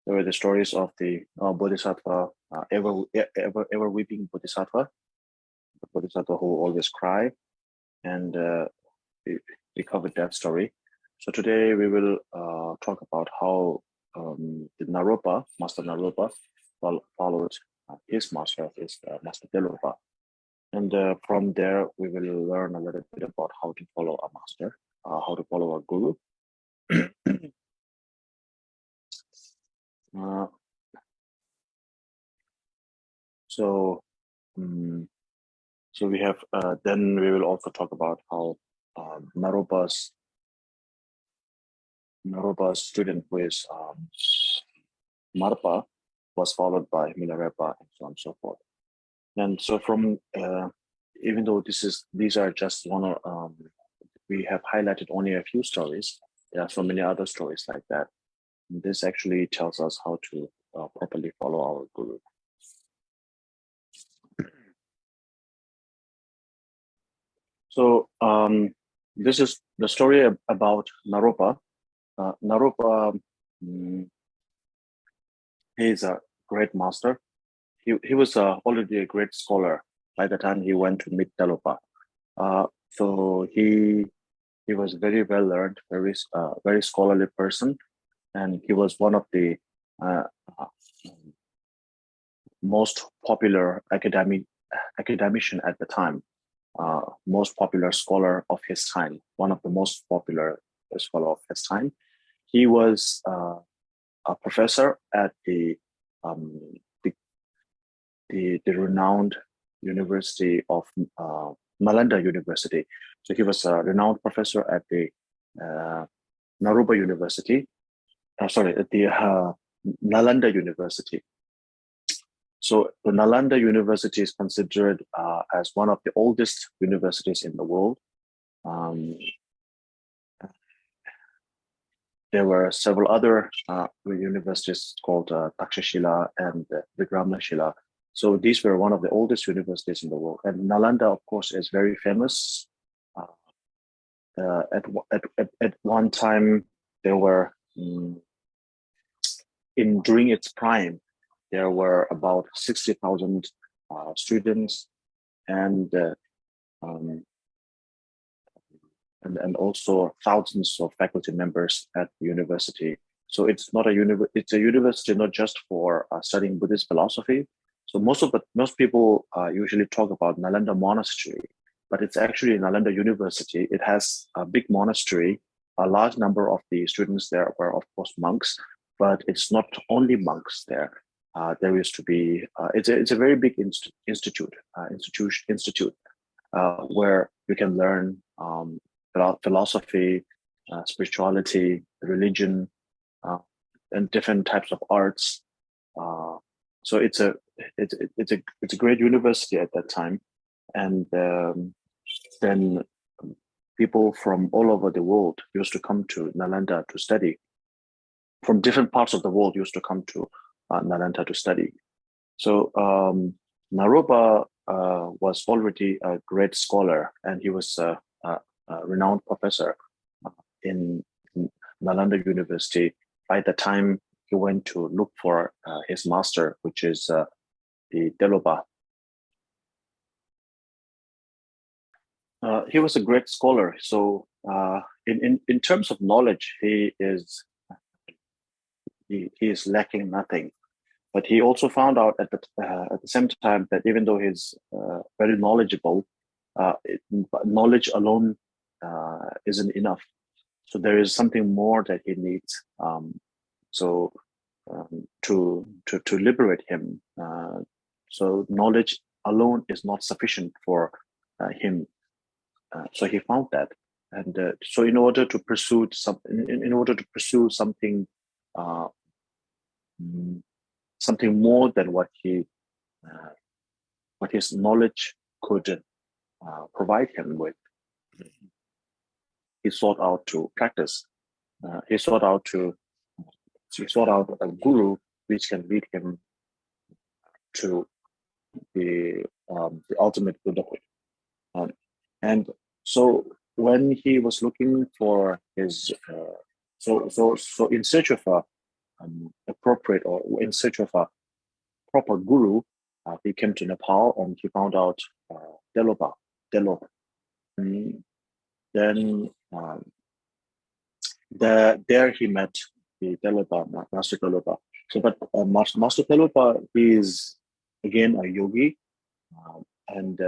There were the stories of the Bodhisattva, ever weeping Bodhisattva, the Bodhisattva who always cry, and we covered that story. So today we will talk about how the Naropa, Master Naropa, followed his master, Master Delopa. And from there, we will learn a little bit about how to follow a master, how to follow a guru. So we have, then we will also talk about how Naropa's student who is Marpa was followed by Milarepa and so on and so forth. And so from, even though these are just one, we have highlighted only a few stories. There are so many other stories like that. And this actually tells us how to properly follow our guru. So this is the story about Naropa. Naropa, he is a great master. He was already a great scholar by the time he went to meet Delopa. So he was very well learned, very scholarly person, and he was one of the most popular academician at the time, most popular scholar of his time, one of the most popular scholar of his time. He was a professor at the renowned University of Nalanda University. So he was a renowned professor at the Naropa University. At the Nalanda University. So the Nalanda University is considered as one of the oldest universities in the world. There were several other universities called Takshashila and Vigramashila. So these were one of the oldest universities in the world. And Nalanda, of course, is very famous. At one time, there were, during its prime, there were about 60,000 students and also thousands of faculty members at the university. So it's not it's a university not just for studying Buddhist philosophy. So most people usually talk about Nalanda Monastery, but it's actually Nalanda University. It has a big monastery. A large number of the students there were, of course, monks, but it's not only monks there. There used to be, it's a very big institute where you can learn philosophy, spirituality, religion, and different types of arts. So it's a great university at that time, and then people from all over the world used to come to Nalanda to study. From different parts of the world used to come to Nalanda to study. So Naropa was already a great scholar, and he was a renowned professor in Nalanda University. By the time he went to look for his master, which is the Delopa. He was a great scholar. So in terms of knowledge, he is lacking nothing. But he also found out at the same time that even though he's very knowledgeable, knowledge alone isn't enough. So there is something more that he needs. To liberate him. So knowledge alone is not sufficient for him. So he found that, and so in order to pursue something more than what his knowledge could provide him with, he sought out to practice. He sought out a guru which can lead him to the ultimate Buddhahood. And so when he was looking for his, so in search of appropriate or in search of a proper guru, he came to Nepal and he found out Delopa. Mm, Then there he met the Delopa, Master Delopa. So, but Master Delopa is again a yogi, and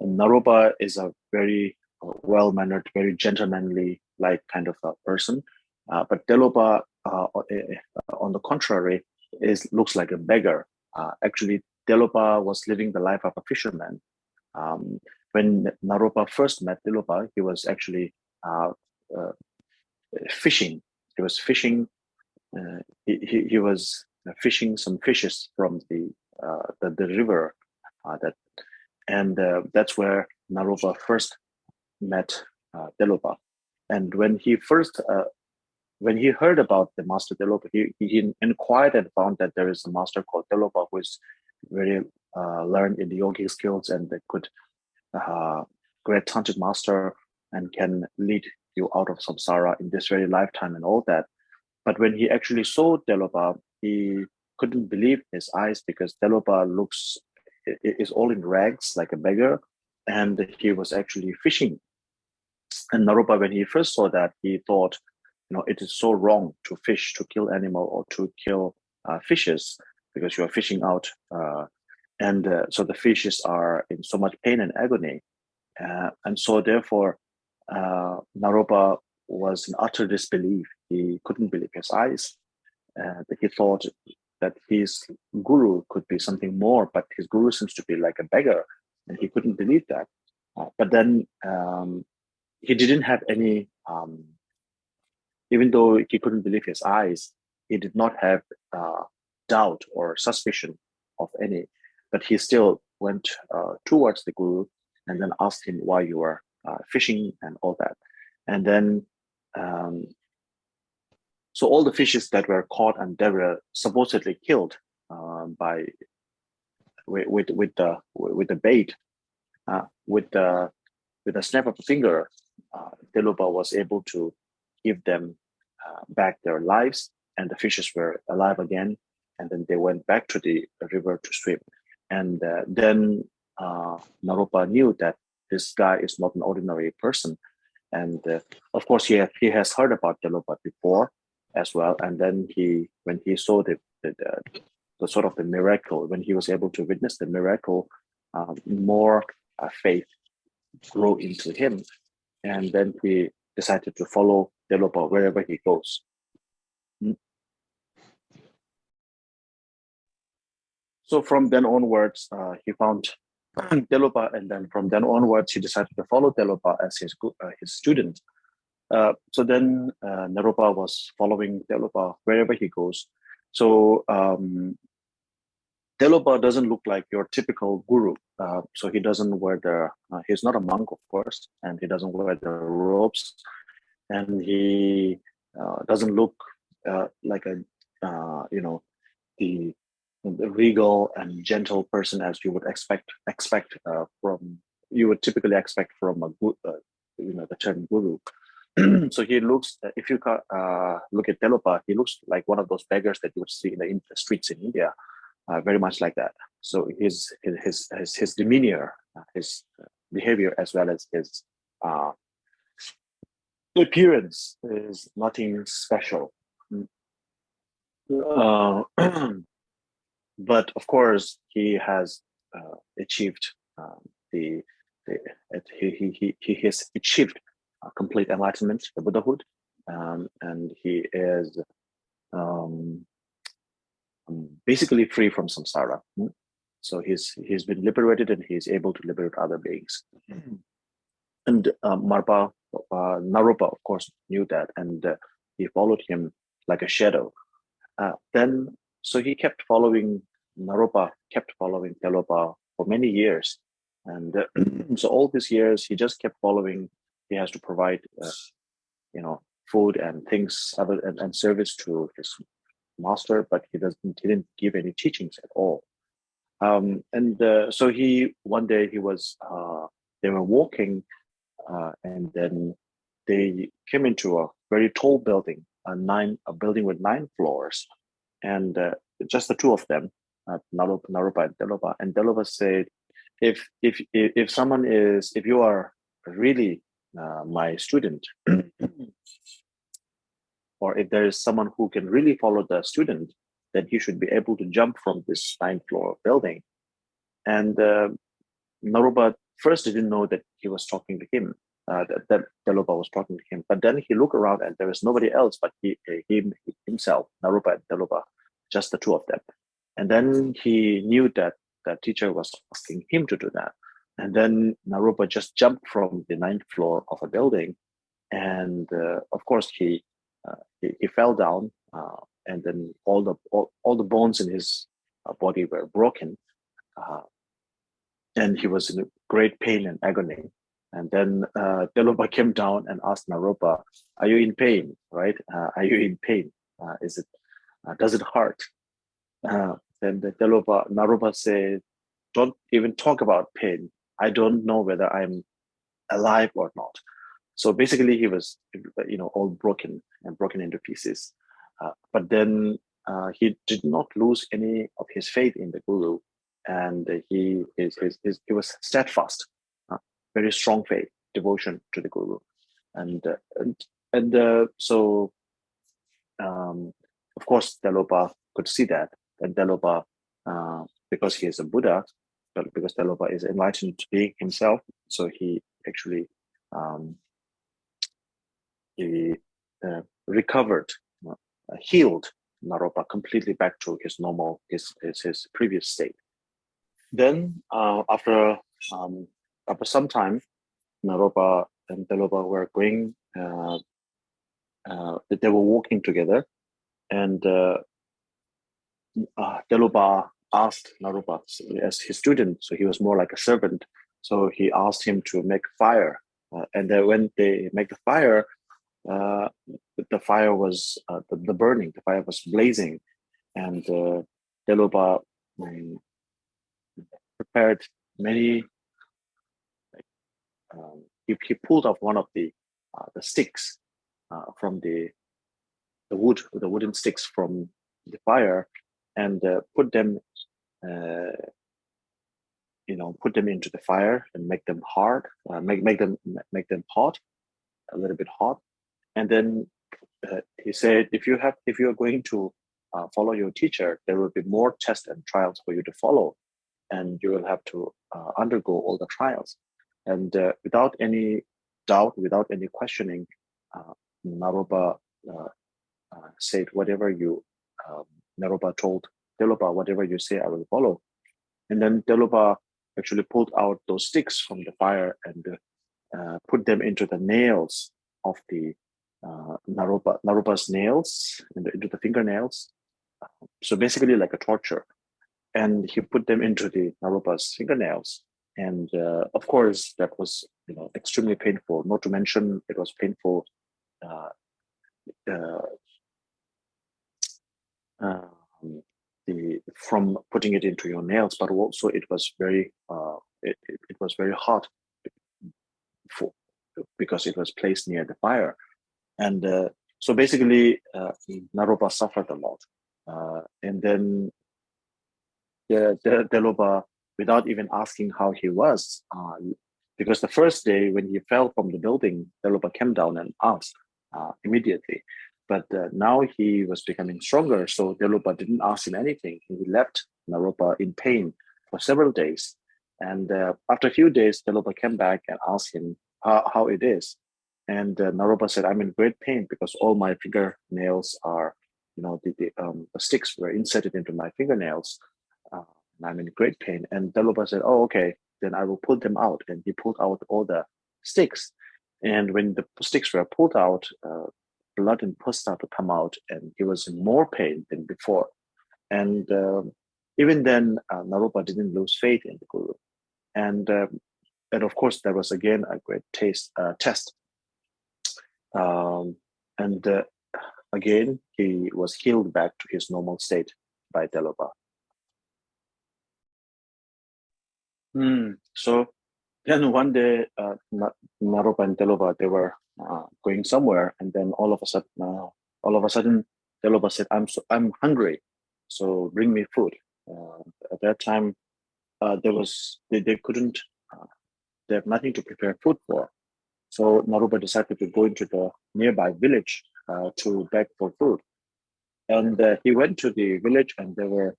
Naropa is a very well-mannered, very gentlemanly like kind of a person. But Delopa, on the contrary, looks like a beggar. Actually, Delopa was living the life of a fisherman. When Naropa first met Delopa, he was actually uh, fishing. He was fishing. He was fishing some fishes from the river that and that's where Naropa first met Delopa. And when he heard about the master Delopa, he inquired and found that there is a master called Delopa who is very learned in the yogic skills and that could great tantric master and can lead you out of samsara in this very lifetime and all that. But when he actually saw Delopa, he couldn't believe his eyes because Delopa is all in rags like a beggar, and he was actually fishing. And Naropa, when he first saw that, he thought, it is so wrong to fish, to kill animal or to kill fishes because you are fishing out, and so the fishes are in so much pain and agony, and so therefore Naropa was in utter disbelief. He couldn't believe his eyes. He thought that his guru could be something more, but his guru seems to be like a beggar, and he couldn't believe that. But then he didn't have any, even though he couldn't believe his eyes, he did not have doubt or suspicion of any, but he still went towards the guru and then asked him why you were fishing and all that. And then so all the fishes that were caught and they were supposedly killed by with the bait, with a snap of a finger, Delopa was able to give them back their lives, and the fishes were alive again. And then they went back to the river to swim. And then Naropa knew that this guy is not an ordinary person. And of course, he has heard about Delopa before as well. And then when he saw the sort of the miracle, when he was able to witness the miracle, more faith grew into him. And then he decided to follow Delopa wherever he goes. So from then onwards, he found Delopa, and then from then onwards, he decided to follow Delopa as his student. So then Naropa was following Delopa wherever he goes. So Delopa doesn't look like your typical guru. So he doesn't wear he's not a monk, of course, and he doesn't wear the robes. And he doesn't look like the regal and gentle person as you would typically expect from the term guru. So he looks, if you look at Delopa, he looks like one of those beggars that you would see in the streets in India, very much like that. So his demeanor, his behavior, as well as his appearance is nothing special. But of course, he has achieved he has achieved complete enlightenment, the Buddhahood, and he is basically free from samsara. So he's been liberated, and he's able to liberate other beings. And Naropa, of course, knew that, and he followed him like a shadow. So he kept following Naropa, kept following Delopa for many years. And so all these years, he just kept following. He has to provide, food and things, and service to his master, but he didn't give any teachings at all. So one day they were walking, and then they came into a very tall building, a building with 9 floors, and just the two of them, Naropa and Delopa. And Delopa said, if someone is, if you are really my student, or if there is someone who can really follow the student, then he should be able to jump from this 9th floor building. And Naropa first didn't know that he was talking to him, that Delopa was talking to him. But then he looked around and there was nobody else but himself, Naropa and Delopa, just the two of them. And then he knew that the teacher was asking him to do that. And then Naropa just jumped from the 9th floor of a building. And of course, he fell down, and then all the bones in his body were broken. And he was in great pain and agony. And then Delopa came down and asked Naropa, "Are you in pain? Right? Are you in pain? Is it? Does it hurt?" Then the Naropa said, "Don't even talk about pain. I don't know whether I'm alive or not." So basically, he was, all broken and broken into pieces. But then he did not lose any of his faith in the Guru, and he was steadfast, very strong faith, devotion to the Guru, and so of course Delopa could see that, and Delopa, because he is a Buddha, because Delopa is enlightened being himself, so he actually recovered, healed Naropa completely back to his normal, his previous state. Then after some time, Naropa and Delopa were going. They were walking together, and Delopa asked Naropa as his student, so he was more like a servant. So he asked him to make fire, and then when they make the fire, the fire was the burning. The fire was blazing, and Delopa prepared many. He pulled off one of the sticks from the wooden sticks from the fire, and put them into the fire and make them hard, make them hot, a little bit hot. And then he said, if you are going to follow your teacher, there will be more tests and trials for you to follow, and you will have to undergo all the trials. And without any doubt, without any questioning, Naropa said, Naropa told Delopa, whatever you say, I will follow. And then Delopa actually pulled out those sticks from the fire and put them into the nails of the Naropa's nails, into the fingernails. So basically like a torture. And he put them into the Naropa's fingernails. And of course, that was extremely painful. Not to mention, it was painful from putting it into your nails, but also it was very hot because it was placed near the fire. And so basically, Naropa suffered a lot. And then Delopa, without even asking how he was, because the first day when he fell from the building, Delopa came down and asked immediately. But now he was becoming stronger, so Delopa didn't ask him anything. He left Naropa in pain for several days. And after a few days, Delopa came back and asked him how it is. And Naropa said, "I'm in great pain because all my fingernails are, the sticks were inserted into my fingernails. And I'm in great pain." And Delopa said, "Oh, okay, then I will pull them out." And he pulled out all the sticks. And when the sticks were pulled out, blood and pus started to come out, and he was in more pain than before. And even then, Naropa didn't lose faith in the Guru. And of course, there was again a great test. And again, he was healed back to his normal state by Delopa. So then one day, Naropa and Delopa, they were going somewhere, and then all of a sudden, all of a sudden, Delpa said, I'm hungry, so bring me food. At that time, they couldn't, they have nothing to prepare food for. So Naropa decided to go into the nearby village to beg for food. And he went to the village, and the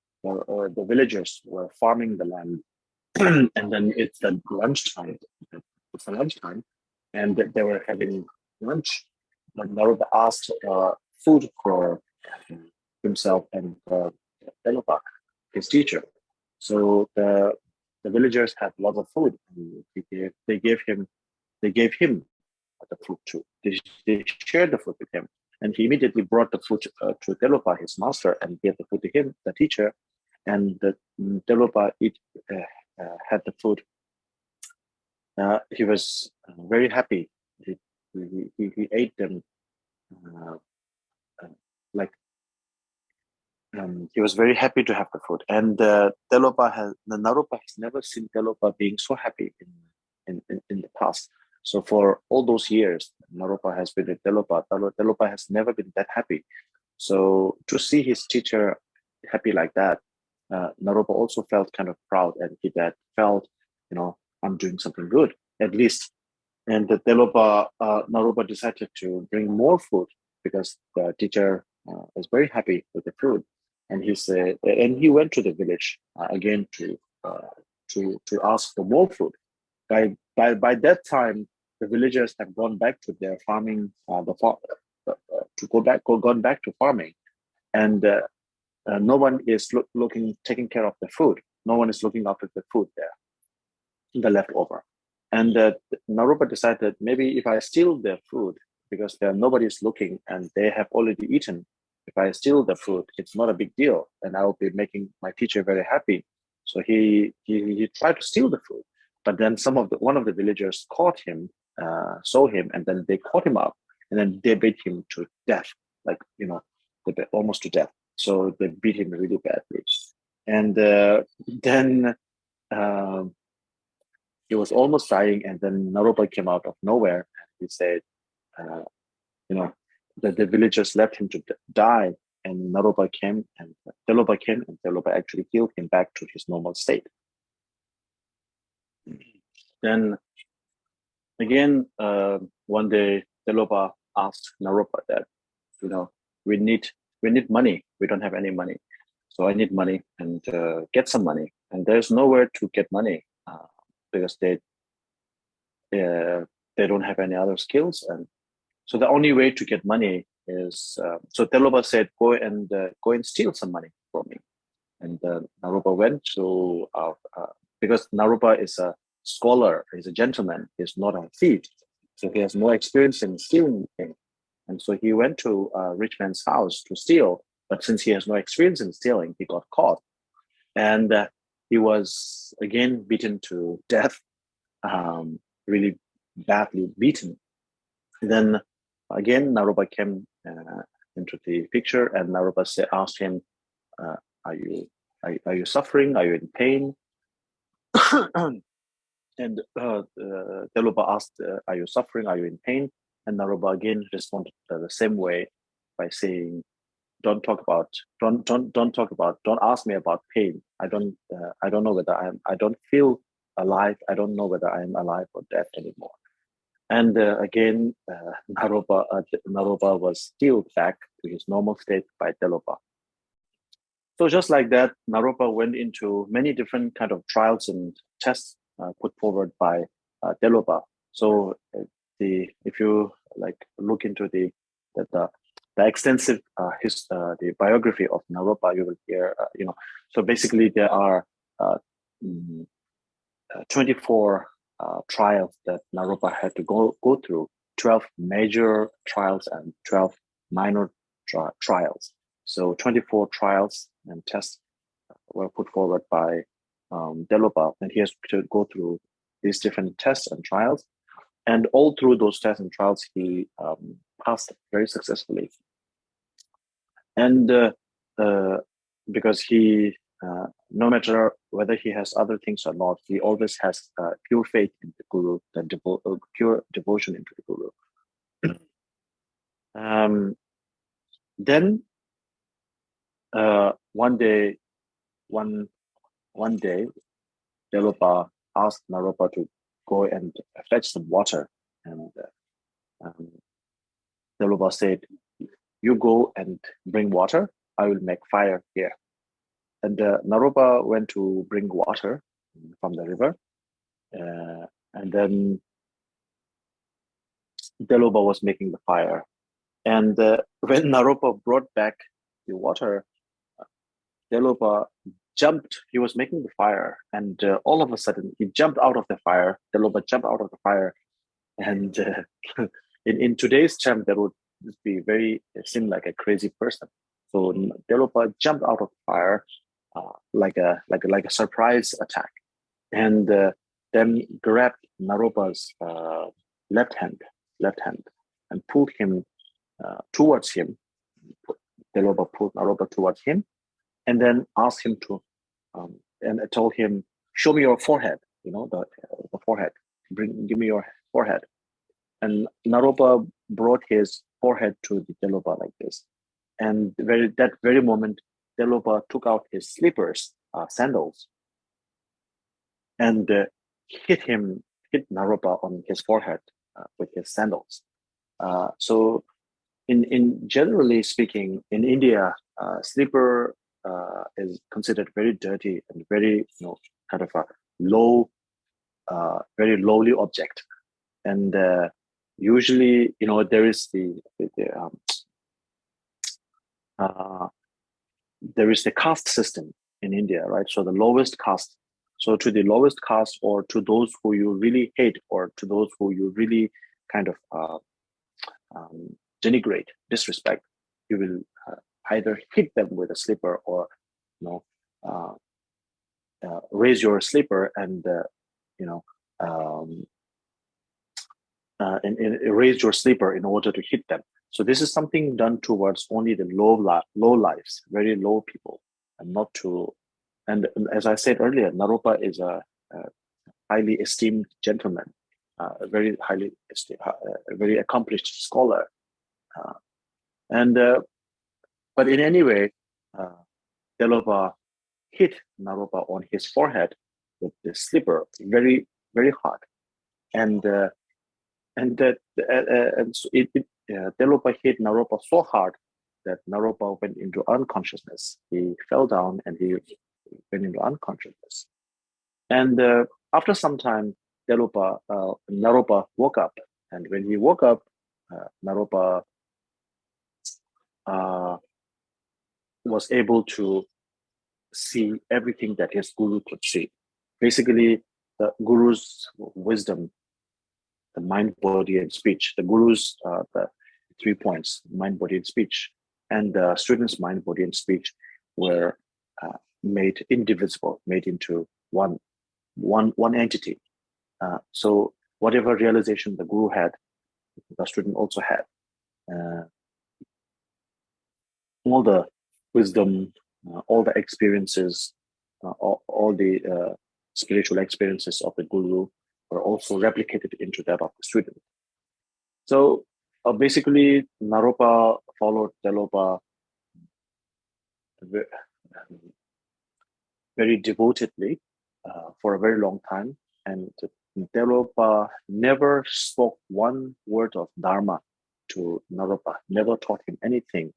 villagers were farming the land. And then it's the lunchtime. It's the lunchtime, and they were having lunch. But Naropa asked food for himself and Delpa, his teacher. So the villagers had lots of food. And they gave him the food too. They shared the food with him, and he immediately brought the food to Delpa, his master, and gave the food to him, the teacher. And the Delpa had the food. He was very happy. He ate them uh, like he was very happy to have the food. And the Naropa has never seen Delpa being so happy in the past. So for all those years, Naropa has been with Delpa. Delpa has never been that happy. So to see his teacher happy like that, Naropa also felt kind of proud, and he that felt, I'm doing something good at least. And the Naropa decided to bring more food because the teacher was very happy with the food. And he went to the village again to ask for more food. By that time, the villagers have gone back to their farming, gone back to farming, and no one is taking care of the food. No one is looking after the food there, the leftover. And Naropa decided, maybe if I steal their food, because nobody is looking and they have already eaten, if I steal the food, it's not a big deal, and I will be making my teacher very happy. So he tried to steal the food, but then one of the villagers caught him, saw him, and then they caught him up, and then they beat him to death, like almost to death. So they beat him really badly, and then he was almost dying, and then Naropa came out of nowhere, and he said, uh, that the villagers left him to die, and Naropa came, and Delpa actually healed him back to his normal state. Then again, one day Delpa asked Naropa that, we need money. We don't have any money, so I need money and get some money. And there's nowhere to get money because they don't have any other skills, and so the only way to get money is so Delpa said, go and steal some money from me. And Naropa went to because Naropa is a scholar, he's a gentleman, he's not a thief, so he has no experience in stealing things. And so he went to a rich man's house to steal, but since he has no experience in stealing, he got caught, and he was again beaten to death, really badly beaten. Then again, Naropa came into the picture, and Naropa asked him, "Are you suffering? Are you in pain?" And Delpa asked, "Are you suffering? Are you in pain?" And Naropa again responded the same way by saying, "Don't ask me about pain. I don't know whether I don't feel alive. I don't know whether I am alive or dead anymore." And again, Naropa was healed back to his normal state by Delpa. So just like that, Naropa went into many different kind of trials and tests put forward by Delpa. So if you look into the extensive the biography of Naropa, you will hear So basically, there are 24 trials that Naropa had to go through, 12 major trials and 12 minor trials. So 24 trials and tests were put forward by Delpa, and he has to go through these different tests and trials. And all through those tests and trials, he passed very successfully. And because he, no matter whether he has other things or not, he always has pure faith in the Guru, pure devotion into the Guru. Then one day, Delopa asked Naropa to go and fetch some water, and um, Delopa said, "You go and bring water. I will make fire here." And Naropa went to bring water from the river, and then Delopa was making the fire. And when Naropa brought back the water, Delopa jumped. He was making the fire, and all of a sudden, he jumped out of the fire. Delopa jumped out of the fire, and in today's term, that would be seem like a crazy person. So Delopa jumped out of the fire like a surprise attack, and then grabbed Naropa's left hand, and pulled him towards him. Delopa pulled Naropa towards him, and then asked him to, and told him, "Show me your forehead. The forehead. Give me your forehead." And Naropa brought his forehead to the Delopa like this. And that very moment, Delopa took out his slippers, sandals, and hit Naropa on his forehead with his sandals. So, in generally speaking, in India, slipper is considered very dirty and very, kind of a low, very lowly object. And usually, there is there is the caste system in India, right? So the lowest caste. So to the lowest caste, or to those who you really hate, or to those who you really kind of denigrate, disrespect, you will either hit them with a slipper, or raise your slipper and raise your slipper in order to hit them. So this is something done towards only the low lives, very low people, and not to. And as I said earlier, Naropa is a highly esteemed gentleman, a very highly esteemed, a very accomplished scholar, and but in any way, Delopa hit Naropa on his forehead with the slipper very, very hard, and so Delopa hit Naropa so hard that Naropa went into unconsciousness. He fell down and he went into unconsciousness. And after some time, Naropa woke up, and when he woke up, Naropa was able to see everything that his guru could see. Basically, the guru's wisdom, the mind, body, and speech, the guru's the 3 points, mind, body, and speech, and the student's mind, body, and speech were made indivisible, made into one entity. So whatever realization the guru had, the student also had. All the wisdom, all the experiences, all the spiritual experiences of the guru were also replicated into that of the student. So basically, Naropa followed Delopa very devotedly for a very long time, and Delopa never spoke one word of Dharma to Naropa, never taught him anything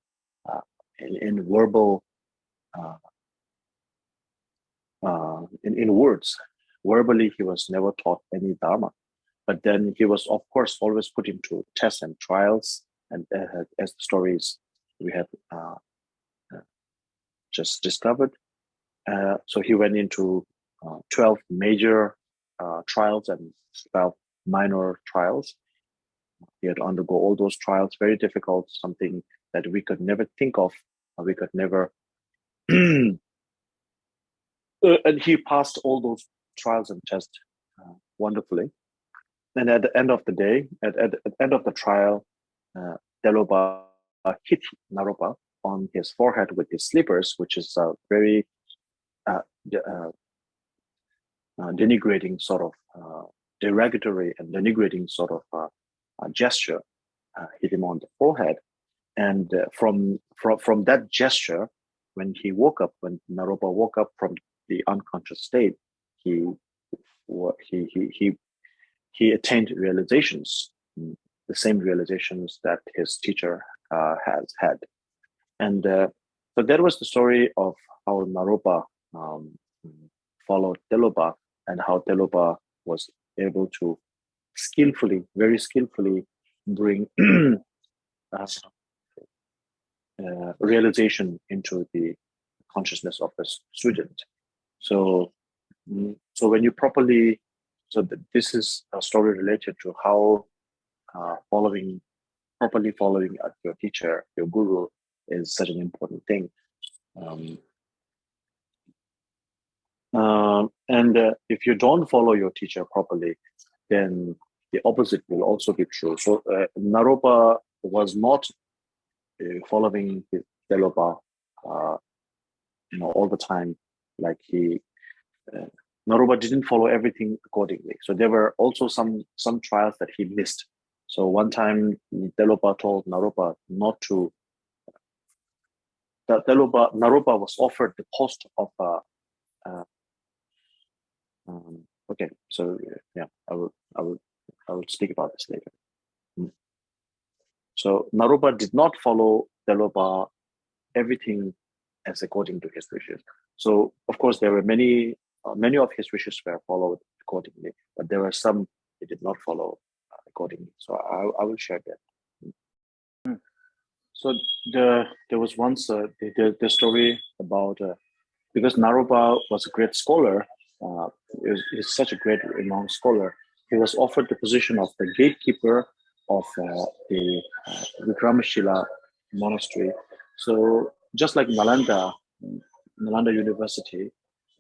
in verbal, in words. Verbally, he was never taught any Dharma. But then he was, of course, always put into tests and trials. And as the stories we have just discovered, so he went into 12 major trials and 12 minor trials. He had to undergo all those trials, very difficult, something that we could never think of, we could never. And he passed all those trials and tests wonderfully. And at the end of the day, at the end of the trial, Delopa hit Naropa on his forehead with his slippers, which is a very denigrating sort of derogatory and denigrating sort of gesture. Hit him on the forehead, and from from that gesture, when he woke up, when Naropa woke up from the unconscious state, he he he he, he attained realizations, the same realizations that his teacher has had. And so that was the story of how Naropa followed Telopa, and how Telopa was able to very skillfully bring realization into the consciousness of the student. So, so when you properly, this is a story related to how properly following your teacher, your guru, is such an important thing. And if you don't follow your teacher properly, then the opposite will also be true. So Naropa was not following Telopa, all the time. Like Naropa didn't follow everything accordingly. So there were also some trials that he missed. So one time, Telopa told Naropa not to. Naropa was offered the post of okay, so yeah, I will speak about this later. So Naropa did not follow Telopa everything as according to his wishes. So of course there were many of his wishes were followed accordingly, but there were some he did not follow accordingly. So I will share that. So there was once the story about because Naropa was a great scholar. He's such a great renowned scholar. He was offered the position of the gatekeeper of the Vikramashila monastery. So just like Nalanda University,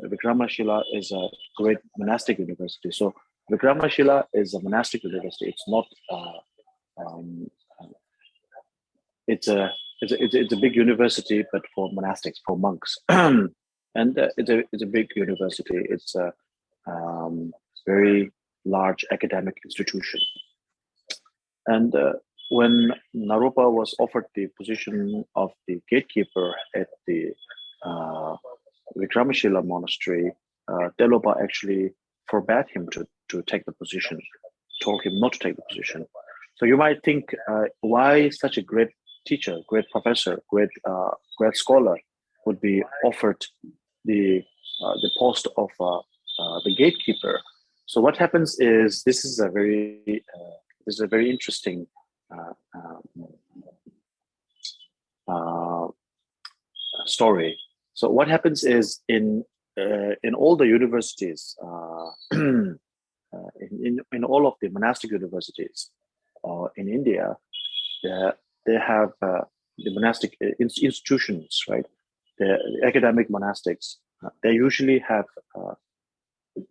Vikramashila is a great monastic university. So Vikramashila is a monastic university. It's not. It's a big university, but for monastics, for monks, and it's a big university. It's a very large academic institution. And when Naropa was offered the position of the gatekeeper at the Vikramashila monastery, Telopa actually forbade him to take the position, told him not to take the position. So you might think, why such a great teacher, great professor, great scholar would be offered the post of the gatekeeper? So what happens is this is a very interesting story. So what happens is in all the universities, in all of the monastic universities in India, they have the monastic institutions, right? The academic monastics. They usually have.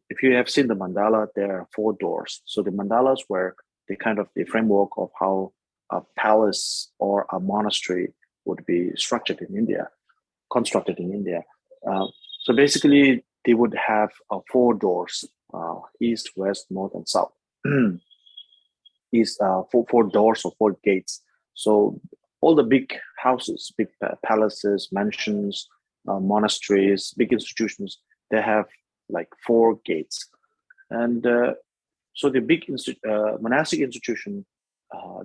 If you have seen the mandala, there are 4 doors. So the mandalas were the kind of the framework of how a palace or a monastery would be constructed in India. So basically, they would have 4 doors: east, west, north, and south. East, 4 doors or 4 gates. So all the big houses, big palaces, mansions, monasteries, big institutions, they have like 4 gates. And so the big monastic institution,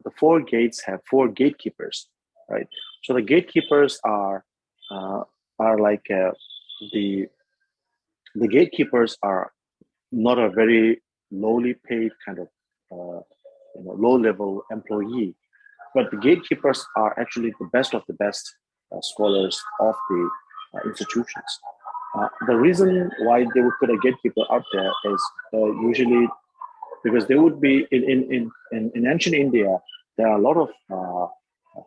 the 4 gates have 4 gatekeepers, right? So the gatekeepers are like the gatekeepers are not a very lowly paid kind of low level employee, but the gatekeepers are actually the best of the best scholars of the institutions. The reason why they would put a gatekeeper out there is usually because there would be in ancient India, there are a lot of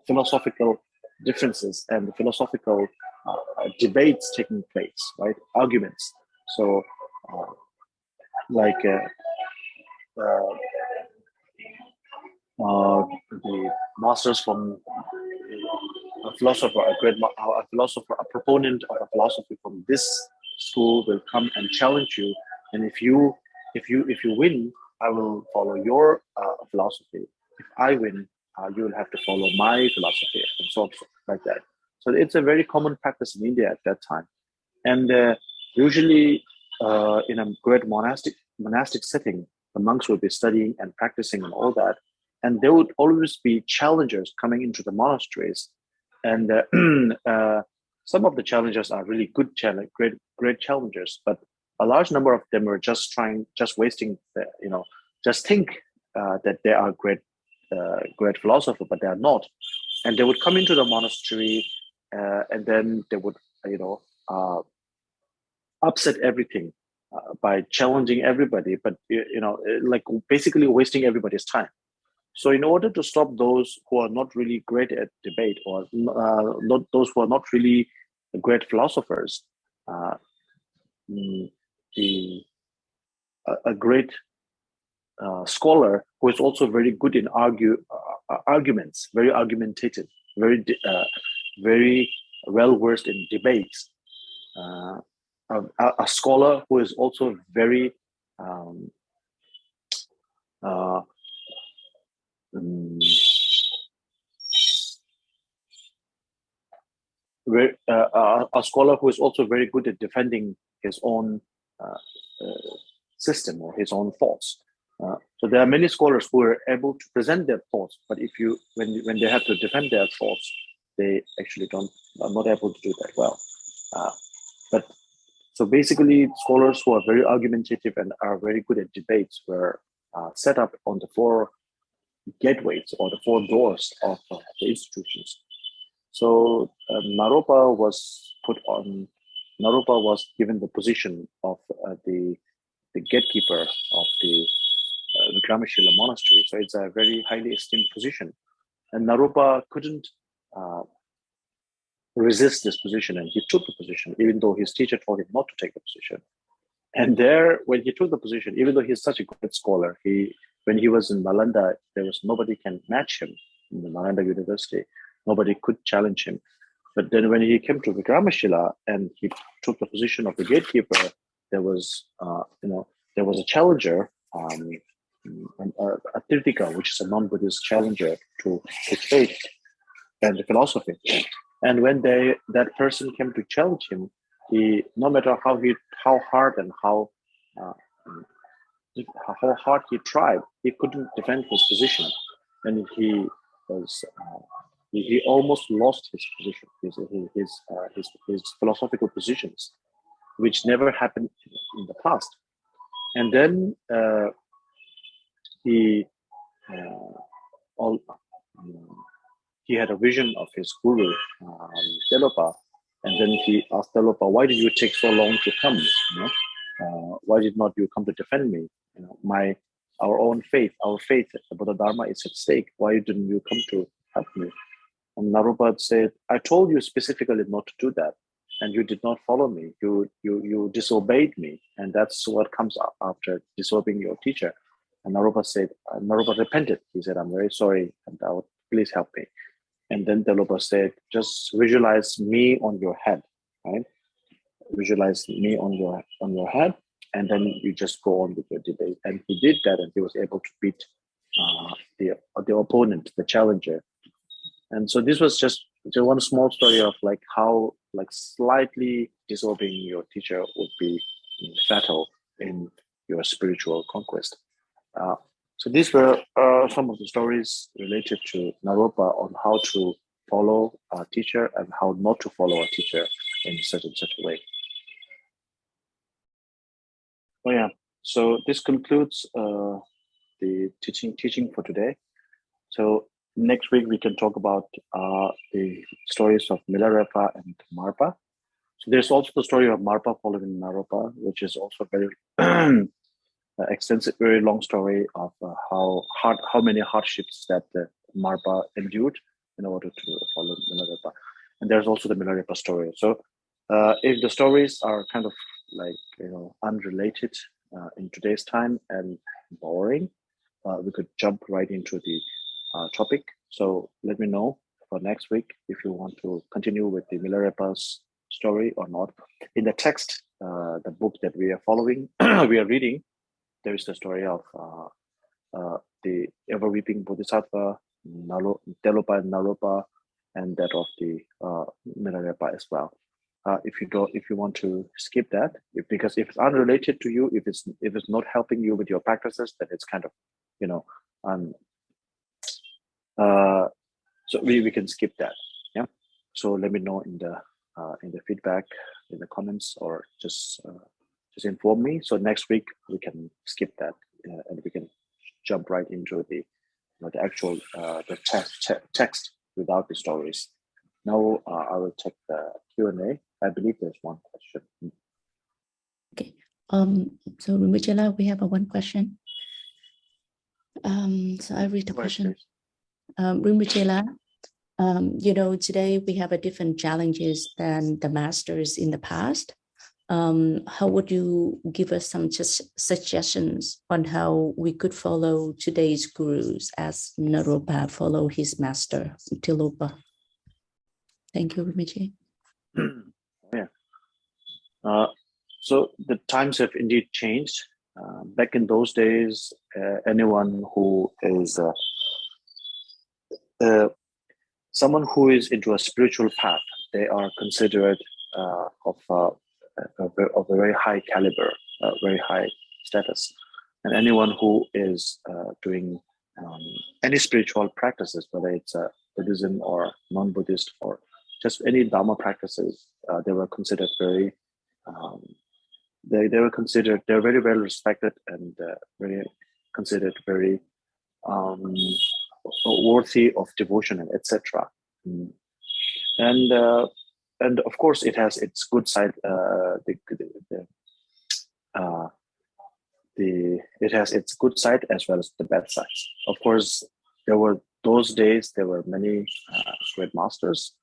philosophical differences and philosophical debates taking place, right? Arguments. So like the masters from a philosopher, a proponent of a philosophy from this school will come and challenge you, and if you win, I will follow your philosophy. If I win, you will have to follow my philosophy, and so on, like that. So it's a very common practice in India at that time. And usually in a great monastic setting, the monks would be studying and practicing and all that. And there would always be challengers coming into the monasteries. And some of the challengers are really good great challengers, but a large number of them are just wasting, just think that they are great philosopher, but they are not. And they would come into the monastery, and then they would, upset everything by challenging everybody, but like basically wasting everybody's time. So in order to stop those who are not really great at debate, or not those who are not really great philosophers, the a great scholar who is also very good in arguments, very argumentative, very well versed in debates. A scholar who is also very a scholar who is also very good at defending his own system or his own thoughts. So there are many scholars who are able to present their thoughts, but when they have to defend their thoughts, they actually are not able to do that well. But so basically, scholars who are very argumentative and are very good at debates were set up on the 4 gateways or the 4 doors of the institutions. So Naropa was given the position of the gatekeeper of the Vikramashila monastery. So it's a very highly esteemed position. And Naropa couldn't resist this position, and he took the position, even though his teacher told him not to take the position. And there, when he took the position, even though he's such a great scholar, when he was in Nalanda, there was nobody can match him in the Nalanda University. Nobody could challenge him. But then when he came to Vikramashila and he took the position of the gatekeeper, there was a challenger, a Tirthika, which is a non-Buddhist challenger to his faith and philosophy. And when that person came to challenge him, no matter how hard and how hard he tried, he couldn't defend his position, and he almost lost his position, his philosophical positions, which never happened in the past. And then he had a vision of his guru, Telopa, and then he asked Telopa, "Why did you take so long to come? Why did not you come to defend me? Our faith, the Buddha Dharma is at stake. Why didn't you come to help me?" And Naropa said, "I told you specifically not to do that, and you did not follow me. You disobeyed me, and that's what comes after disobeying your teacher." And Naropa repented. He said, "I'm very sorry, and please help me." And then Telopa said, "Just visualize me on your head, right? Visualize me on your head, and then you just go on with your debate." And he did that, and he was able to beat the opponent, the challenger. And so this was just one small story of how slightly disobeying your teacher would be fatal in your spiritual conquest. So these were some of the stories related to Naropa on how to follow a teacher and how not to follow a teacher in such and such a way. Oh yeah. So this concludes the teaching for today. So next week we can talk about the stories of Milarepa and Marpa. So there's also the story of Marpa following Naropa, which is also very extensive, very long story of how many hardships that Marpa endured in order to follow Milarepa. And there's also the Milarepa story. So if the stories are kind of unrelated in today's time and boring, we could jump right into the topic. So let me know for next week if you want to continue with the Milarepa's story or not. In the text, the book that we are following, we are reading, there is the story of the ever-weeping Bodhisattva, Telopa and Naropa, and that of the Milarepa as well. If you want to skip that, because if it's unrelated to you, if it's not helping you with your practices, then it's kind of, so we can skip that. Yeah. So let me know in the feedback, in the comments, or just inform me. So next week we can skip that and we can jump right into the the actual the text without the stories. Now I will check the Q&A. I believe there's one question. Okay. So Rinpoche, we have one question. So I read the question. Rinpoche, today we have a different challenges than the masters in the past. How would you give us some suggestions on how we could follow today's gurus as Naropa follow his master, Tilopa? Thank you, Rinpoche. Yeah. So the times have indeed changed. Back in those days, anyone who is someone who is into a spiritual path, they are considered of a very high caliber, very high status. And anyone who is doing any spiritual practices, whether it's Buddhism or non-Buddhist or just any Dharma practices, they were considered very, they're very well respected and very considered very worthy of devotion and etc. And of course it has its good side. It has its good side as well as the bad side. Of course, there were many great masters,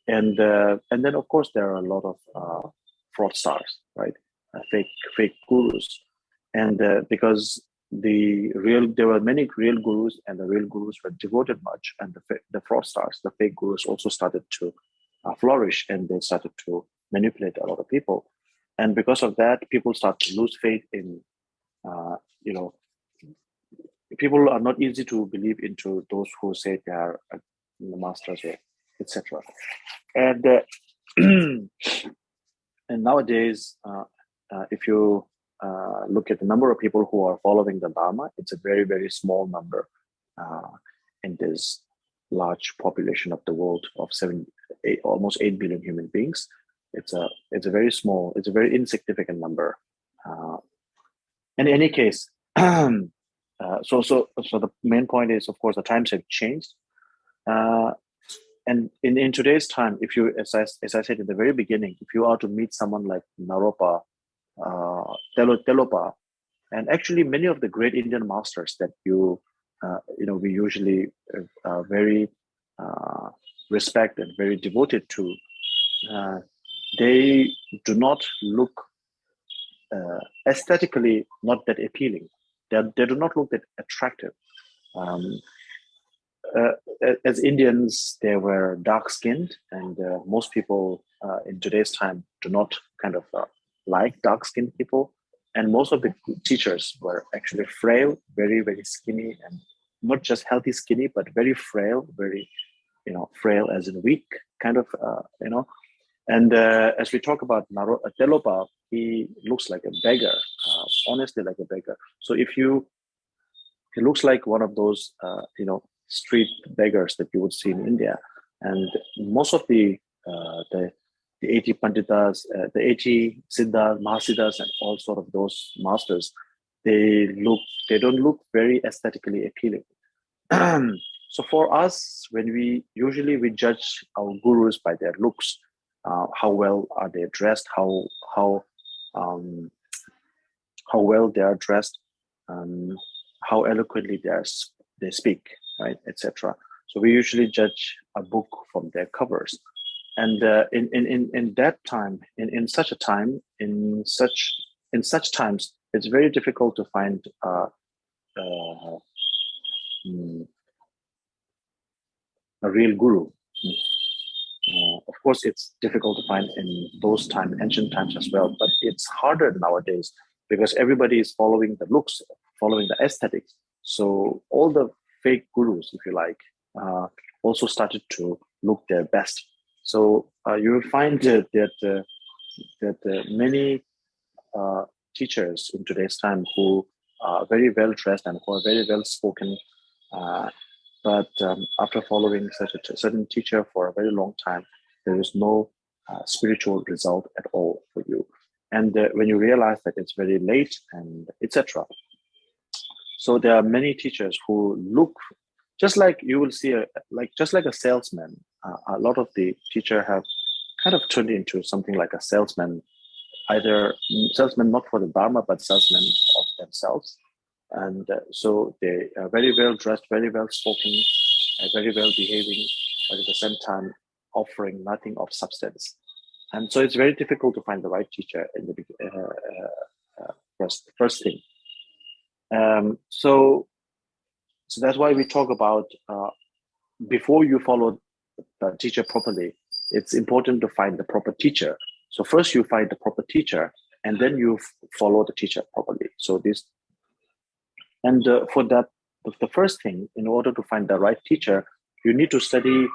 and then of course there are a lot of fraudsters, right? Fake gurus, and because there were many real gurus, and the real gurus were devoted much, and the fraudsters, the fake gurus, also started to flourish, and they started to manipulate a lot of people, and because of that, people start to lose faith in, people are not easy to believe into those who say they are the masters, etc. And and nowadays, if you look at the number of people who are following the Dharma, it's a very, very small number in this large population of the world of almost 8 billion human beings. It's a very small, it's a very insignificant number. In any case, so the main point is, of course, the times have changed. And in today's time, if you, as I said in the very beginning, if you are to meet someone like Naropa, Telopa, and actually many of the great Indian masters that we usually very respect and very devoted to, they do not look aesthetically not that appealing. They do not look that attractive. As Indians, they were dark-skinned, and most people in today's time do not kind of like dark-skinned people. And most of the teachers were actually frail, very, very skinny, and not just healthy skinny, but very frail, very, frail as in weak, kind of, And as we talk about Telopa, he looks like a beggar, honestly like a beggar. So he looks like one of those, street beggars that you would see in India. And most of the 80 Panditas, the 80 Siddhas, Mahasiddhas, and all sort of those masters, they don't look very aesthetically appealing. So for us, when we judge our gurus by their looks, how well are they dressed, how well they are dressed, how eloquently they speak, right, etc. So we usually judge a book from their covers, and in that time, in such a time, in such times, it's very difficult to find a real guru. Of course, it's difficult to find in those ancient times as well, but it's harder nowadays because everybody is following the looks, following the aesthetics. So all the fake gurus, if you like, also started to look their best. So you will find that many teachers in today's time who are very well dressed and who are very well spoken, but after following such a certain teacher for a very long time, there is no spiritual result at all for you. And when you realize that it's very late and etc. So there are many teachers who look just like you will see, just like a salesman. A lot of the teacher have kind of turned into something like a salesman, either salesman not for the Dharma, but salesmen of themselves. And so they are very well dressed, very well spoken, very well behaving, but at the same time offering nothing of substance. And so it's very difficult to find the right teacher in the first thing. So that's why we talk about before you follow the teacher properly, it's important to find the proper teacher. So first you find the proper teacher, and then you follow the teacher properly. So this, and for that, the first thing, in order to find the right teacher, you need to study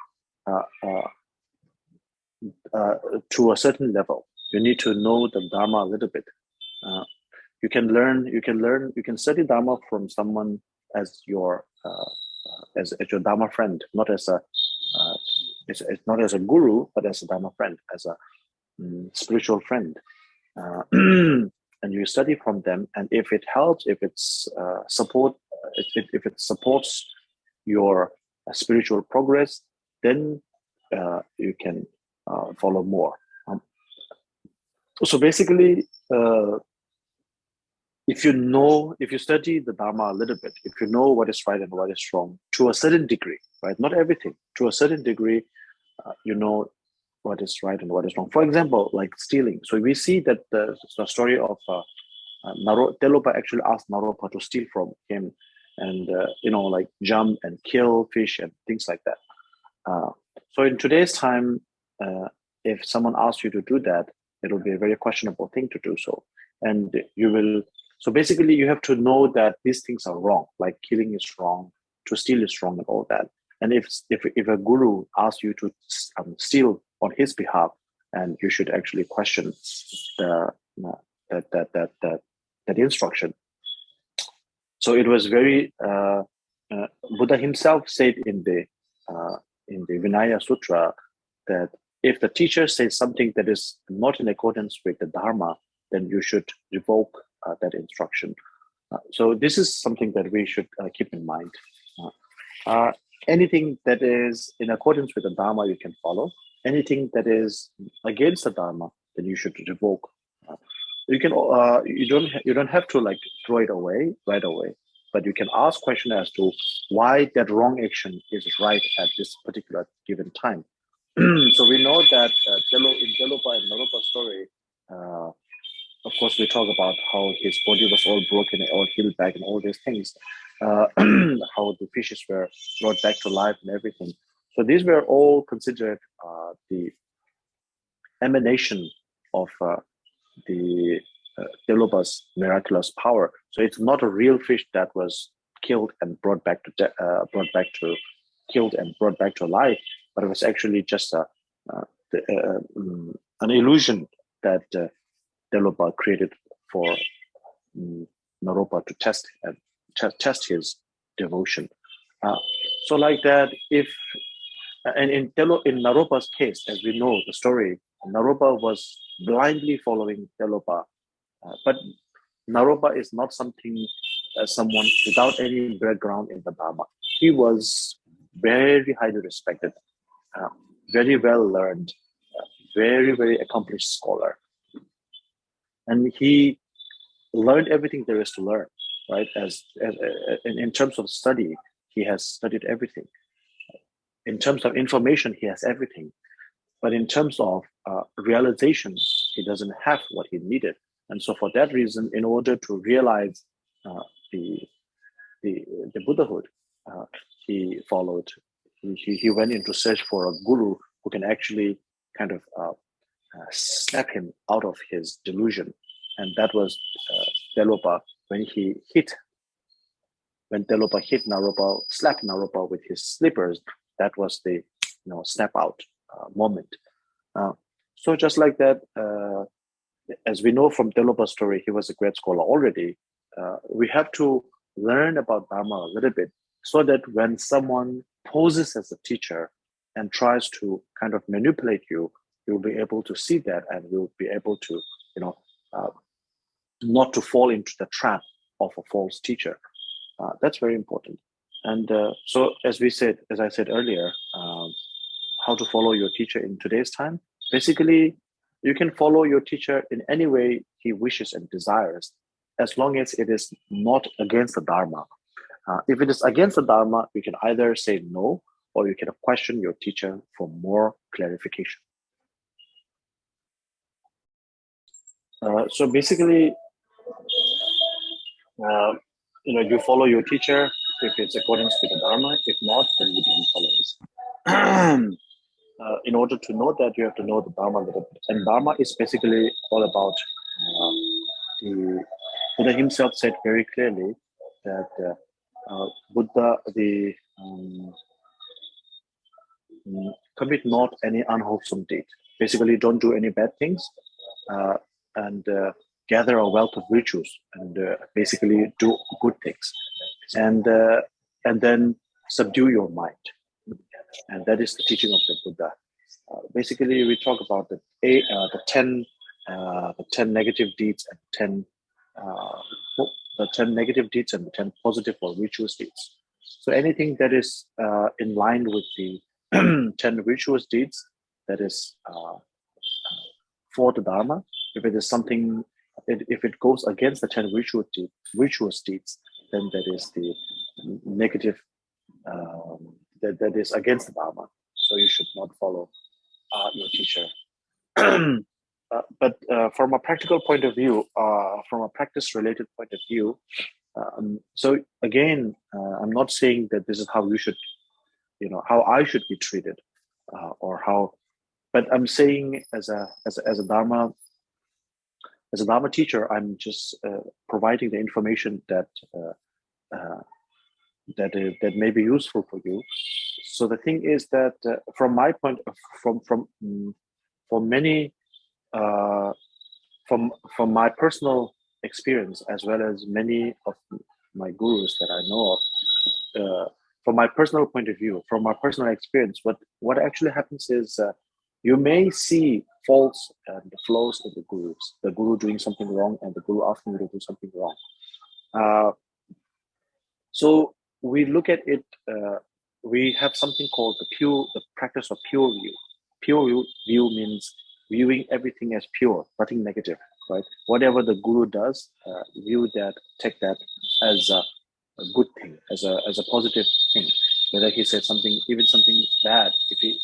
to a certain level. You need to know the Dharma a little bit. You can study Dharma from someone as your Dharma friend, not as a it's not as a guru, but as a Dharma friend, as a spiritual friend. And you study from them, and if it helps, if it's if it supports your spiritual progress, then you can follow more. So basically, if you study the Dharma a little bit, if you know what is right and what is wrong to a certain degree, right? Not everything, to a certain degree, you know what is right and what is wrong. For example, like stealing. So we see that the story of Telopa actually asked Naropa to steal from him, and like jump and kill fish and things like that. So in today's time, if someone asks you to do that, it will be a very questionable thing to do so, and you will. So basically, you have to know that these things are wrong, like killing is wrong, to steal is wrong, and all that. And if a guru asks you to steal on his behalf, and you should actually question that instruction. So it was very Buddha himself said in the Vinaya Sutra that if the teacher says something that is not in accordance with the Dharma, then you should revoke that instruction. So this is something that we should keep in mind. Anything that is in accordance with the Dharma, you can follow. Anything that is against the Dharma, then you should revoke. You can you don't have to like throw it away right away, but you can ask question as to why that wrong action is right at this particular given time. So we know that in Telopa and Naropa story, of course, we talk about how his body was all broken and all healed back and all these things, how the fishes were brought back to life and everything. So these were all considered the emanation of the Telopa's miraculous power. So it's not a real fish that was killed and brought back to life, but it was actually just an illusion that Telopa created for Naropa to test his devotion. So like that, and in Naropa's case, as we know the story, Naropa was blindly following Telopa, but Naropa is not someone without any background in the Dharma. He was very highly respected, very well learned, very, very accomplished scholar. And he learned everything there is to learn, right? As in terms of study, he has studied everything. In terms of information, he has everything. But in terms of realization, he doesn't have what he needed. And so for that reason, in order to realize the Buddhahood, he went into search for a guru who can actually kind of snap him out of his delusion. And that was Telopa when Telopa hit Naropa, slapped Naropa with his slippers, that was the step out moment. So just like that, as we know from Delpa's story, he was a great scholar already. We have to learn about Dharma a little bit, so that when someone poses as a teacher and tries to kind of manipulate you, you'll be able to see that, and you'll be able to, not to fall into the trap of a false teacher. That's very important. And so, as I said earlier, how to follow your teacher in today's time. Basically, you can follow your teacher in any way he wishes and desires, as long as it is not against the Dharma. If it is against the Dharma, you can either say no, or you can question your teacher for more clarification. So basically, you follow your teacher if it's according to the Dharma. If not, then you don't follow it. In order to know that, you have to know the Dharma a little bit. And Dharma is basically all about the Buddha himself said very clearly that commit not any unwholesome deed. Basically, don't do any bad things, and gather a wealth of virtues, and basically do good things, and then subdue your mind. And that is the teaching of the Buddha. Basically, we talk about the 10 negative deeds and the 10 negative deeds and the 10 positive or virtuous deeds. So anything that is in line with the 10 virtuous deeds, that is for the Dharma. If it is something, if it goes against the 10 virtuous deeds, then that is the negative, that is against the Dharma. So you should not follow your teacher. But from a practical point of view, from a practice-related point of view, so again, I'm not saying that this is how you should, how I should be treated, or how, but I'm saying as a Dharma teacher, I'm just providing the information that that may be useful for you. So the thing is that from my point of, from many from my personal experience, as well as many of my gurus that I know of, from my personal point of view, from my personal experience, what actually happens is you may see faults and flaws in the gurus, the guru doing something wrong and the guru asking you to do something wrong. So we look at it, we have something called the practice of pure view. Pure view means viewing everything as pure, nothing negative, right? Whatever the guru does, view that, take that as a good thing, as a positive thing. Whether he said something, even something bad,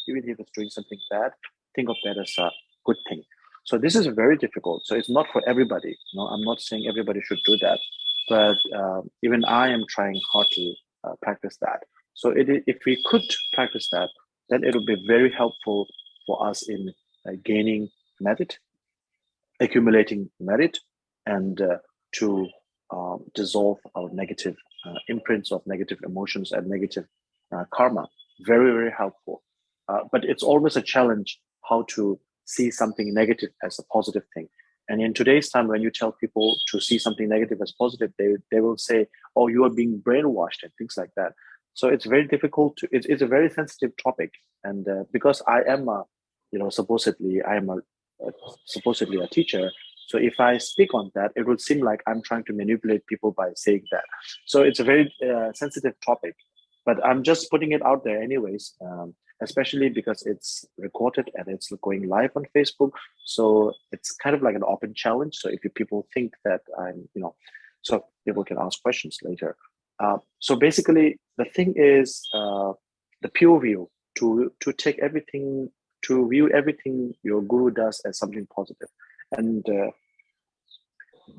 even if it's doing something bad, think of that as a good thing. So this is very difficult. So it's not for everybody. No, I'm not saying everybody should do that, but even I am trying hard to practice that. So if we could practice that, then it would be very helpful for us in gaining merit, accumulating merit, and to dissolve our negative imprints of negative emotions and negative karma. Very, very helpful. But it's always a challenge how to see something negative as a positive thing. And in today's time, when you tell people to see something negative as positive, they will say, oh, you are being brainwashed and things like that. So it's very difficult to, it's a very sensitive topic. And because I am supposedly a teacher. So if I speak on that, it would seem like I'm trying to manipulate people by saying that. So it's a very sensitive topic, but I'm just putting it out there anyways, especially because it's recorded and it's going live on Facebook. So it's kind of like an open challenge. So if people think that I'm, so people can ask questions later. So basically the thing is the pure view, to take everything, to view everything your guru does as something positive. And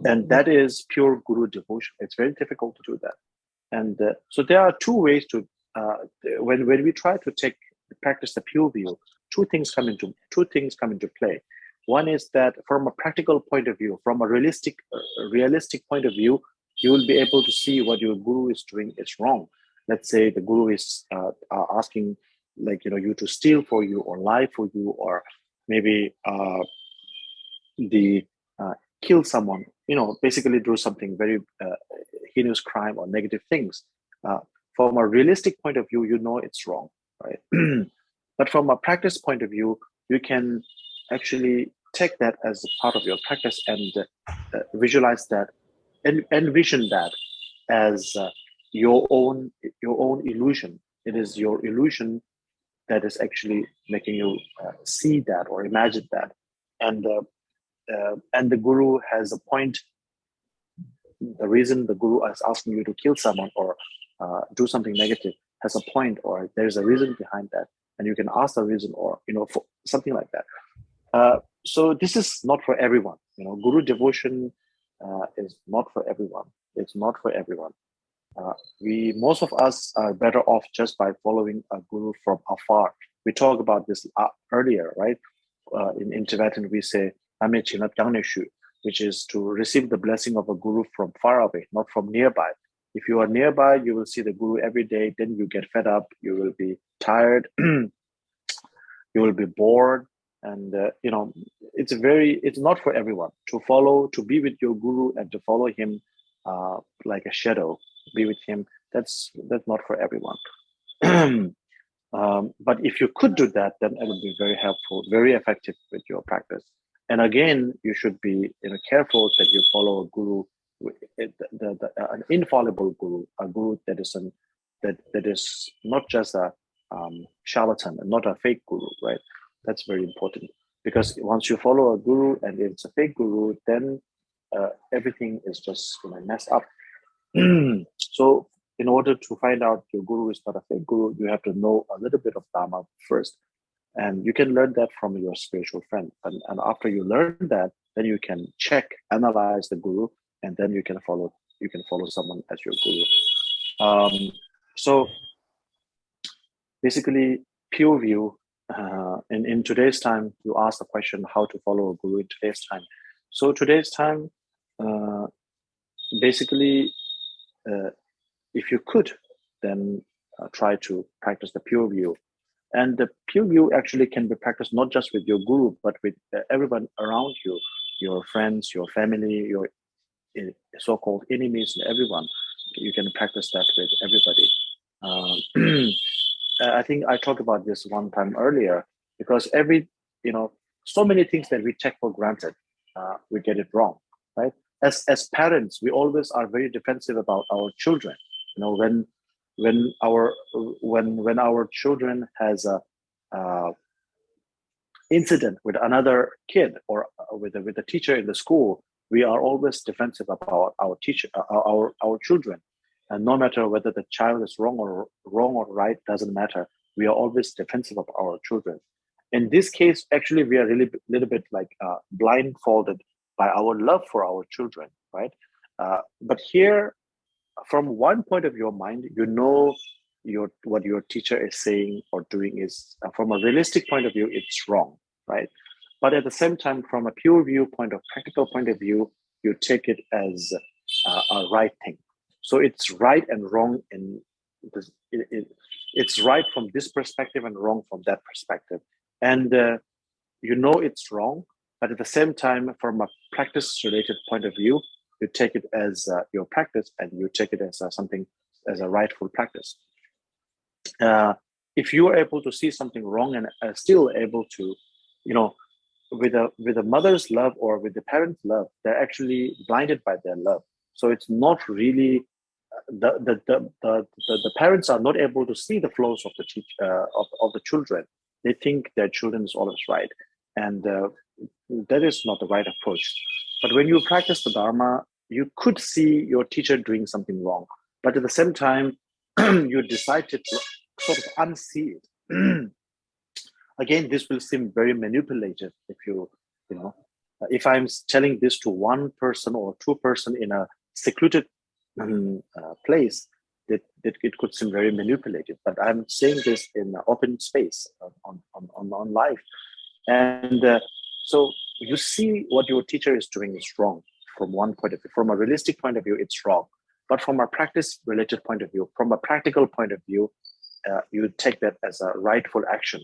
that is pure guru devotion. It's very difficult to do that. And so there are two ways to, when we try to practice the pure view, two things come into play. One is that from a practical point of view, from a realistic point of view, you will be able to see what your guru is doing is wrong. Let's say the guru is asking like, you to steal for you or lie for you, or maybe the kill someone, basically do something very heinous crime or negative things. From a realistic point of view, it's wrong, right? But from a practice point of view, you can actually take that as a part of your practice and visualize that and envision that as your own illusion. It is your illusion that is actually making you see that or imagine that, and the guru has a point. The reason the guru is asking you to kill someone or do something negative has a point, or there's a reason behind that, and you can ask the reason, or for something like that. So this is not for everyone. Guru devotion is not for everyone. It's not for everyone. Most of us are better off just by following a guru from afar. We talked about this earlier, right? In Tibetan, we say "Ame chinat gangne shu," which is to receive the blessing of a guru from far away, not from nearby. If you are nearby, you will see the guru every day. Then you get fed up. You will be tired. You will be bored, and it's not for everyone to be with your guru and to follow him like a shadow. Be with him. That's not for everyone. But if you could do that, then it would be very helpful, very effective with your practice. And again, you should be careful that you follow a guru, an infallible guru, a guru that is not just a charlatan and not a fake guru, right? That's very important, because once you follow a guru and it's a fake guru, then everything is just messed up. So in order to find out your guru is not a fake guru, you have to know a little bit of Dharma first. And you can learn that from your spiritual friend. And after you learn that, then you can analyze the guru, and then you can follow someone as your guru. So basically, pure view, in today's time, you ask the question, how to follow a guru in today's time. So today's time, basically, if you could, then try to practice the pure view. And the pure view actually can be practiced not just with your guru, but with everyone around you, your friends, your family, your so-called enemies, and everyone. You can practice that with everybody. I think I talked about this one time earlier, because so many things that we take for granted, we get it wrong, right? As parents, we always are very defensive about our children. When our children has a incident with another kid or with a teacher in the school, we are always defensive about our teacher, our children, and no matter whether the child is wrong or right, doesn't matter. We are always defensive of our children. In this case, actually, we are really little bit like blindfolded by our love for our children, right? But here, from one point of your mind, what your teacher is saying or doing is, from a realistic point of view, it's wrong, right? But at the same time, from a pure viewpoint or practical point of view, you take it as a right thing. So it's right and wrong in this. It's right from this perspective and wrong from that perspective, and it's wrong. But at the same time, from a practice-related point of view, you take it as your practice, and you take it as as a rightful practice. If you are able to see something wrong and still able to, with a mother's love or with the parent's love, they're actually blinded by their love. So it's not really the parents are not able to see the flaws of the children. They think their children is always right, and that is not the right approach. But when you practice the Dharma, you could see your teacher doing something wrong, but at the same time, you decided to sort of unsee it. Again, this will seem very manipulative if I'm telling this to one person or two person in a secluded place, that it could seem very manipulative. But I'm saying this in an open space on life, and so you see what your teacher is doing is wrong from one point of view. From a realistic point of view, it's wrong. But from a practice-related point of view, from a practical point of view, you take that as a rightful action.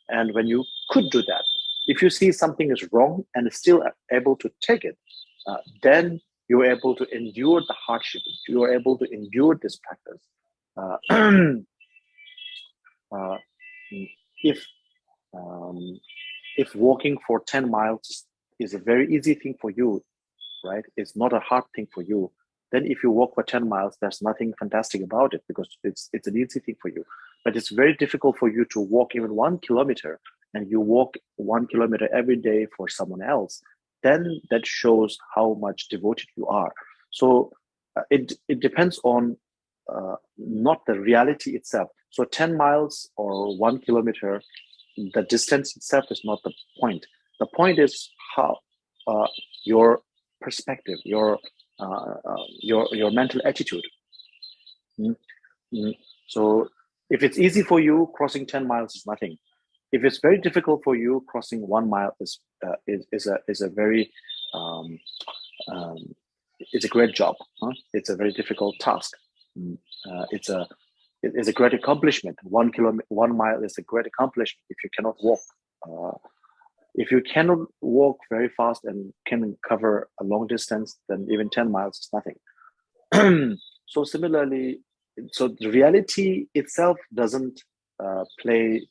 And when you could do that, if you see something is wrong and still able to take it, then you're able to endure the hardship. You're able to endure this practice. If walking for 10 miles is a very easy thing for you, right? It's not a hard thing for you. Then if you walk for 10 miles, there's nothing fantastic about it because it's an easy thing for you. But it's very difficult for you to walk even 1 kilometer, and you walk 1 kilometer every day for someone else. Then that shows how much devoted you are. So it depends on not the reality itself. So 10 miles or 1 kilometer, the distance itself is not the point. The point is how your perspective, your mental attitude. So if it's easy for you, crossing 10 miles is nothing. If it's very difficult for you, crossing 1 mile is a very it's a great job. It's a very difficult task. It's a great accomplishment. 1 mile is a great accomplishment if you cannot walk. If you cannot walk very fast and can cover a long distance, then even 10 miles is nothing. So similarly, so the reality itself doesn't play.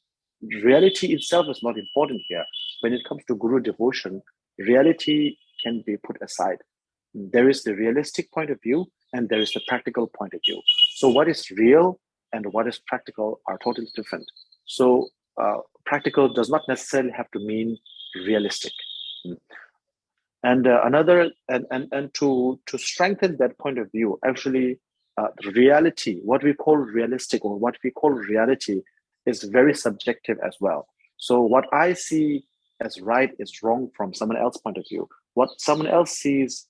Reality itself is not important here. When it comes to Guru devotion, reality can be put aside. There is the realistic point of view and there is the practical point of view. So what is real and what is practical are totally different. So practical does not necessarily have to mean realistic. And to strengthen that point of view, actually, reality, what we call realistic or what we call reality, is very subjective as well. So what I see as right is wrong from someone else's point of view. What someone else sees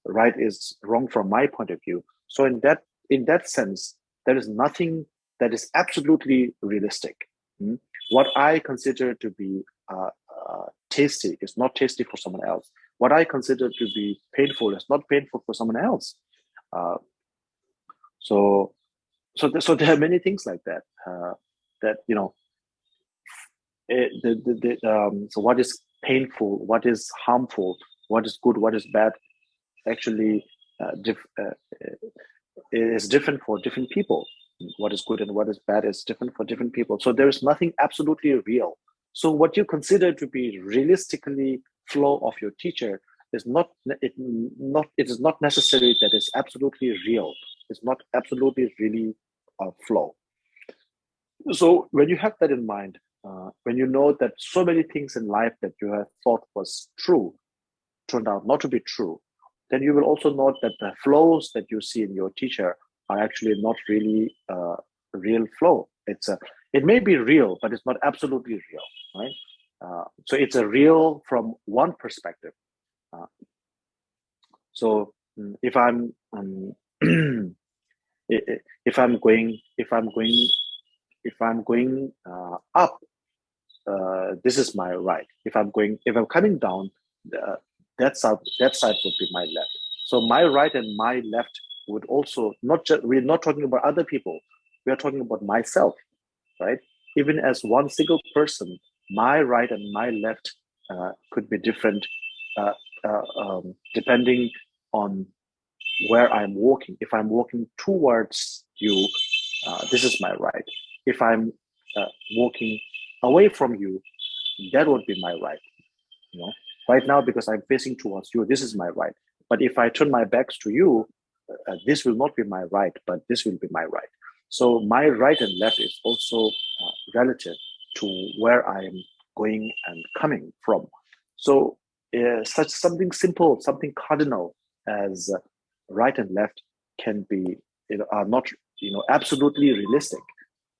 right is wrong from my point of view. So in that sense, there is nothing that is absolutely realistic. What I consider to be tasty is not tasty for someone else. What I consider to be painful is not painful for someone else. So there are many things like that. That so what is painful, what is harmful, what is good, what is bad, actually is different for different people. What is good and what is bad is different for different people. So there is nothing absolutely real. So what you consider to be realistically flow of your teacher is it is not necessary that it's absolutely real. It's not absolutely really a flow. So when you have that in mind, when you know that so many things in life that you have thought was true turned out not to be true, then you will also note that the flows that you see in your teacher are actually not really real flow. It may be real, but it's not absolutely real, right? So it's a real from one perspective. So if I'm going up, this is my right. If I'm coming down, that side would be my left. So my right and my left would also we're not talking about other people. We are talking about myself, right? Even as one single person, my right and my left could be different depending on where I'm walking. If I'm walking towards you, this is my right. If I'm walking away from you, that would be my right. Right now, because I'm facing towards you, this is my right. But if I turn my backs to you, this will not be my right, but this will be my right. So my right and left is also relative to where I am going and coming from. So such something simple, something cardinal as right and left can be are not absolutely realistic.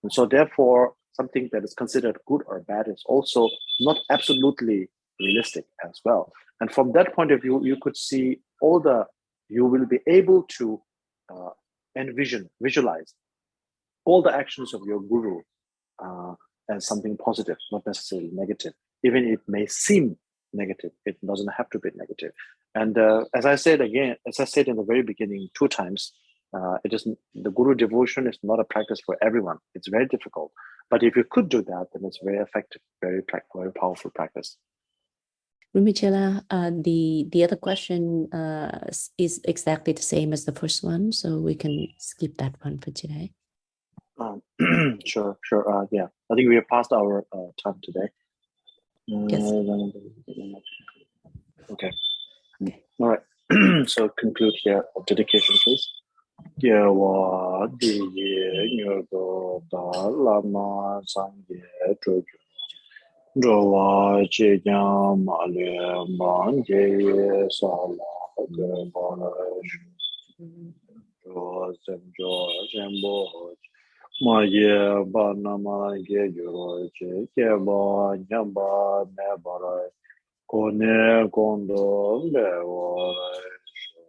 And so therefore, something that is considered good or bad is also not absolutely realistic as well. And from that point of view, you could see you will be able to visualize all the actions of your guru as something positive, not necessarily negative. Even it may seem negative, it doesn't have to be negative. And as I said in the very beginning 2 times, It is the Guru devotion is not a practice for everyone. It's very difficult. But if you could do that, then it's very effective, very powerful practice. Rinpoche, the other question is exactly the same as the first one, so we can skip that one for today. Sure. Yeah, I think we have passed our time today. Yes. Okay. All right. So conclude here. Dedication, please. Yewa diye nyodo da lama sangye chojo. Jowa che kyang ma le man je ye sa la ge ba la shu. Jo sem jo sem bo ma ye ba na ma ge jo che ke ba nyam ba me ba la ko ne kon do le wa shu.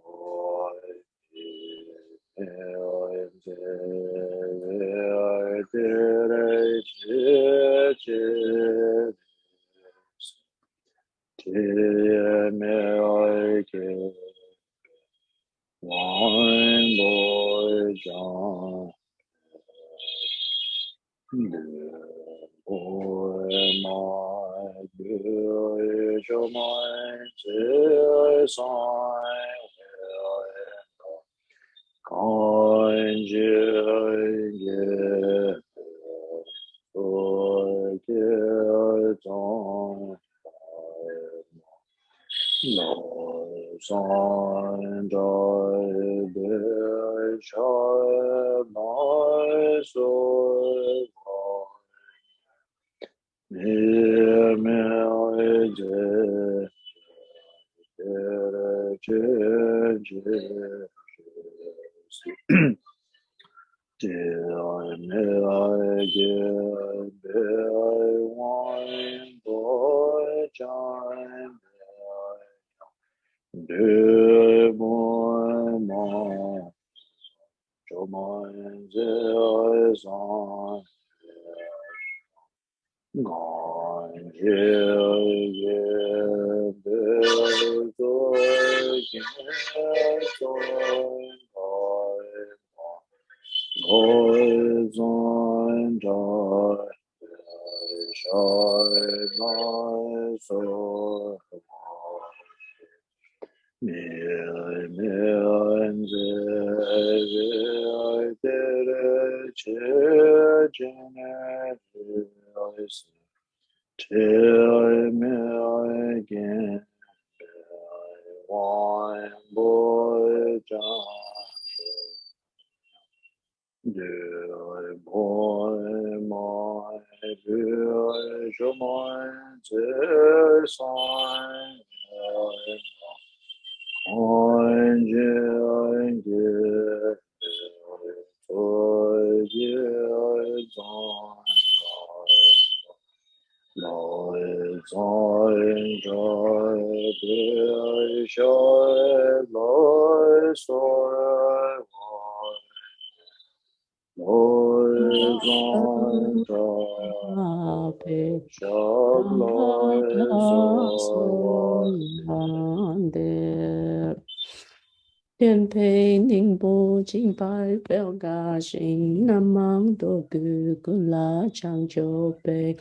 Tiên phê ninh bố chính phải phèo gà sinh nam mang đồ cư cư lá trang châu bê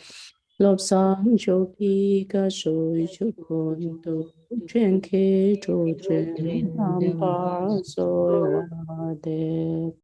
lộp sáng châu kỳ ca sôi châu côn tô chuyên khê châu chuyên nam ba rồi hòa đề